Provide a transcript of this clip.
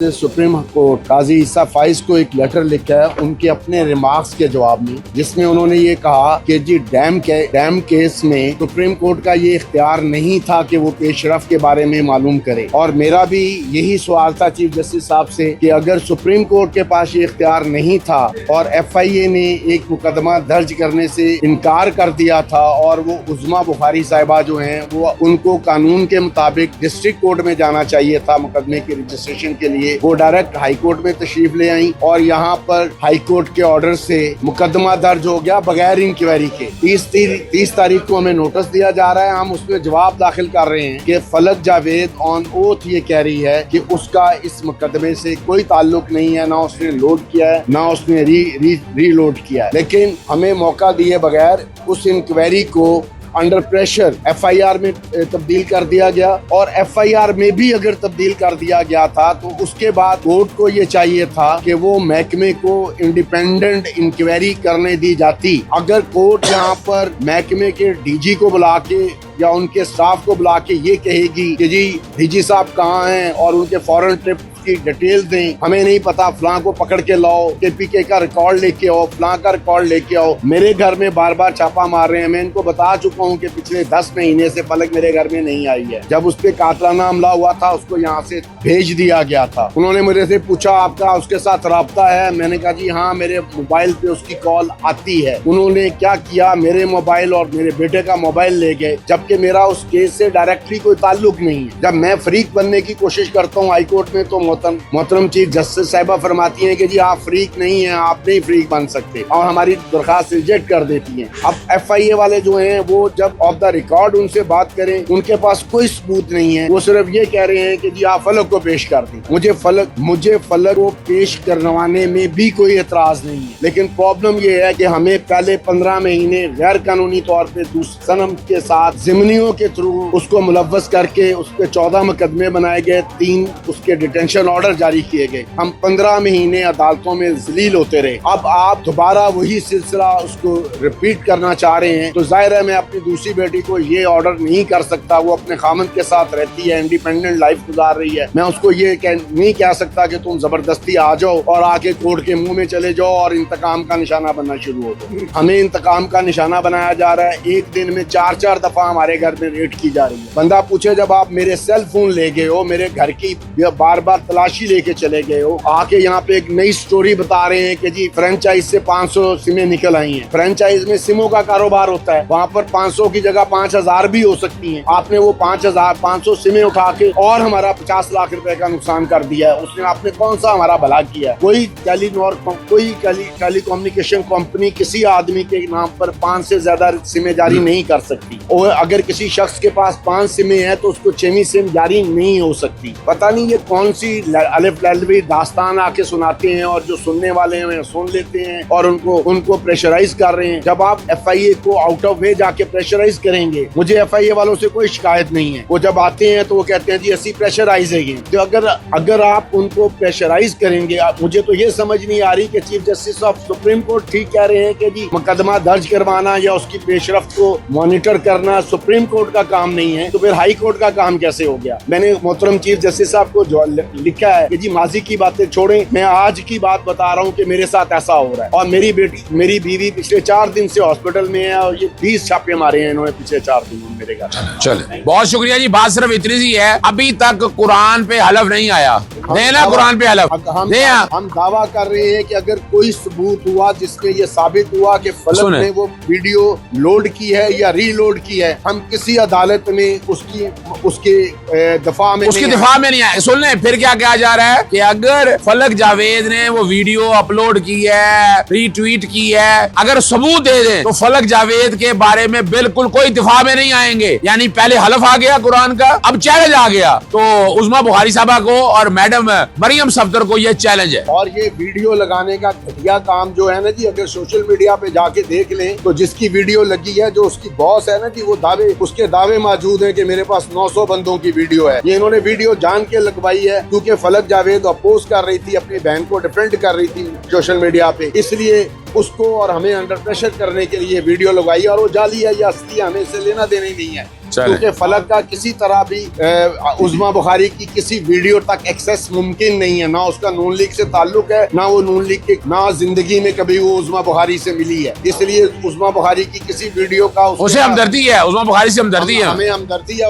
Supreme court काजी ईसा फाइज को एक letter लिखा है उनके अपने रिमार्क्स के जवाब में, जिसमें उन्होंने ये कहा कि जी डैम केस में सुप्रीम कोर्ट का ये इख्तियार नहीं था कि वो पेशरफ के बारे में मालूम करे। और मेरा भी यही सवाल था चीफ जस्टिस साहब से कि अगर सुप्रीम कोर्ट के पास ये इख्तियार नहीं था और FIA ने एक मुकदमा दर्ज करने से इनकार कर दिया था और वो उज़्मा बुखारी साहिबा जो हैं वो उनको कानून के मुताबिक डिस्ट्रिक्ट कोर्ट में जाना चाहिए था मुकदमे के रजिस्ट्रेशन के लिए, वो डायरेक्ट हाई कोर्ट में तशरीफ ले आई और यहाँ पर हाई कोर्ट के ऑर्डर से मुकदमा दर्ज हो गया बगैर इंक्वायरी के। 30 तारीख को हमें नोटिस दिया जा रहा है, हम उसमें जवाब दाखिल कर रहे हैं कि फलक जावेद ऑन ओथ ये कह रही है कि उसका इस मुकदमे से कोई ताल्लुक नहीं है, ना उसने लोड किया है ना उसने रीलोड किया है। लेकिन हमें मौका दिए बगैर उस इंक्वायरी को अंडर प्रेशर FIR में तब्दील कर दिया गया और FIR में भी अगर तब्दील कर दिया गया था तो उसके बाद कोर्ट को ये चाहिए था कि वो महकमे को इंडिपेंडेंट इंक्वायरी करने दी जाती। अगर कोर्ट यहाँ पर महकमे के DG को बुला के या उनके स्टाफ को बुला के ये कहेगी कि जी DG साहब कहाँ हैं और उनके फॉरेन ट्रिप की डिटेल दें, हमें नहीं पता, फलां को पकड़ के लाओ, KPK का रिकॉर्ड लेके आओ, फलां का रिकॉर्ड लेके आओ, मेरे घर में बार बार छापा मार रहे हैं। मैं इनको बता चुका हूँ कि पिछले 10 महीने से फलक मेरे घर में नहीं आई है। जब उस पे कातलाना हमला हुआ था उसको यहाँ से भेज दिया गया था। उन्होंने मेरे से पूछा आपका उसके साथ राब्ता है? मैंने कहा जी हाँ, मेरे मोबाइल पे उसकी कॉल आती है। उन्होंने क्या किया, मेरे मोबाइल और मेरे बेटे का मोबाइल ले गए, जबकि मेरा उस केस से डायरेक्टली कोई ताल्लुक नहीं है। जब मैं फ्रीक बनने की कोशिश करता हूँ हाई कोर्ट में तो मोहतरम चीफ जस्टिस साहिबा फरमाती हैं कि जी आप फ्रीक नहीं हैं, आप नहीं फ्रीक बन सकते और हमारी दरखास्त रिजेक्ट कर देती हैं। अब FIA वाले जो हैं वो जब ऑफ द रिकॉर्ड उनसे बात करें उनके पास कोई सबूत नहीं है, वो सिर्फ ये कह रहे हैं कि जी आप फलक को पेश कर दें। मुझे फलक को पेश करवाने में भी कोई एतराज नहीं है, लेकिन प्रॉब्लम ये है कि हमें पहले 15 महीने गैर कानूनी तौर पे सनम के साथ जिमनियों के थ्रू उसको मुलव्वस करके उस पर 14 मुकदमे बनाए गए, 3 उसके डिटेंशन ऑर्डर जारी किए गए। हम 15 महीने अदालतों में जलील होते रहे। अब आप दोबारा वही सिलसिला उसको रिपीट करना चाह रहे हैं तो जाहिर है मैं अपनी दूसरी बेटी को ये ऑर्डर नहीं कर सकता। वो अपने खामद के साथ रहती है, इंडिपेंडेंट लाइफ गुजार रही है। मैं उसको ये नहीं कह सकता कि तुम जबरदस्ती आ जाओ और आके कोर्ट के मुंह में चले जाओ और इंतकाम का निशाना बनना शुरू हो जाओ। हमें इंतकाम का निशाना बनाया जा रहा है। एक दिन में 4 दफा हमारे घर में रेड की जा रही है। बंदा पूछे जब आप मेरे सेल फोन ले गए हो, मेरे घर की बार बार तलाशी लेके चले गए हो, आके यहाँ पे एक नई स्टोरी बता रहे हैं कि जी फ्रेंचाइज से 500 सिमें निकल आई हैं। फ्रेंचाइज में सिमों का कारोबार होता है, वहाँ पर 500 की जगह 5000 भी हो सकती हैं। आपने वो 500 सिमें उठा के और हमारा 50 लाख रुपए का नुकसान कर दिया है। उसने आपने कौन सा हमारा भला किया? कोई टेलीकम्युनिकेशन कंपनी किसी आदमी के नाम पर 5 से ज्यादा सिमें जारी नहीं कर सकती और अगर किसी शख्स के पास 5 सिमें है तो उसको 6वीं सिम जारी नहीं हो सकती। पता नहीं ये कौन सी अलिफ लल्वी दास्तान आके सुनाते हैं और जो सुनने वाले हैं सुन लेते हैं और उनको प्रेशराइज कर रहे हैं। जब आप FIA को आउट ऑफ वे जाके प्रेशराइज करेंगे, मुझे FIA वालों से कोई शिकायत नहीं है। वो जब आते हैं तो वो कहते हैं जी ऐसी प्रेशराइज है। तो अगर आप उनको प्रेशराइज करेंगे, मुझे तो ये समझ नहीं आ रही कि chief justice of supreme court ठीक कह रहे हैं कि जी मुकदमा दर्ज करवाना या उसकी पेशरफ्त को मॉनिटर करना सुप्रीम कोर्ट का काम नहीं है, तो फिर हाई कोर्ट का काम कैसे हो गया? मैंने मोहतरम चीफ जस्टिस साहब को जो लिखा है कि जी माजी की बातें छोड़ें, मैं आज की बात बता रहा हूँ कि मेरे साथ ऐसा हो रहा है और मेरी बीवी पिछले 4 दिन से हॉस्पिटल में है और ये 20 छापे मारे हैं इन्होंने पिछले 4 दिन में मेरे घर। चले, बहुत शुक्रिया जी। बात सिर्फ इतनी सी है, अभी तक कुरान पे हलफ नहीं आया, देना कुरान पे हलफ। हम दावा कर रहे हैं कि अगर कोई सबूत हुआ जिसमें ये साबित हुआ कि फलक ने वो वीडियो लोड की है या रीलोड की है, हम किसी अदालत में उसके दफा में नहीं आए। सुन ले फिर क्या कहा जा रहा है कि अगर फलक जावेद ने वो वीडियो अपलोड की है, रीट्वीट की है, अगर सबूत दे दें तो फलक जावेद के बारे में बिल्कुल कोई दिफा में नहीं आएंगे। यानी पहले हलफ आ गया कुरान का, अब चैलेंज आ गया। तो उज़्मा बुखारी साहबा को और मैडम मरियम सफदर को ये चैलेंज है। और ये वीडियो लगाने का घटिया काम जो है ना जी, अगर सोशल मीडिया पे जाके देख लें तो जिसकी वीडियो लगी है, जो उसकी बॉस है ना जी, वो उसके दावे मौजूद है कि मेरे पास 900 बंदों की वीडियो है। ये इन्होंने वीडियो जान के लगवाई है क्योंकि फलक जावेद अपोज कर रही थी, अपनी बहन को डिफेंड कर रही थी सोशल मीडिया पे, इसलिए उसको और हमें अंडर प्रेशर करने के लिए वीडियो लगवाई। और वो जाली है या असली है हमें इससे लेना देना ही नहीं है। चले। क्योंकि फलक का किसी तरह भी उज़मा बुखारी की किसी वीडियो तक एक्सेस मुमकिन नहीं है, ना उसका नून लीग से ताल्लुक है, ना वो नून लीग के, ना जिंदगी में कभी वो उज़मा बुखारी से मिली है। इसलिए उज़मा बुखारी की किसी वीडियो का उसे हमदर्दी है, उज़मा बुखारी से हमदर्दी है, हमें हमदर्दी है।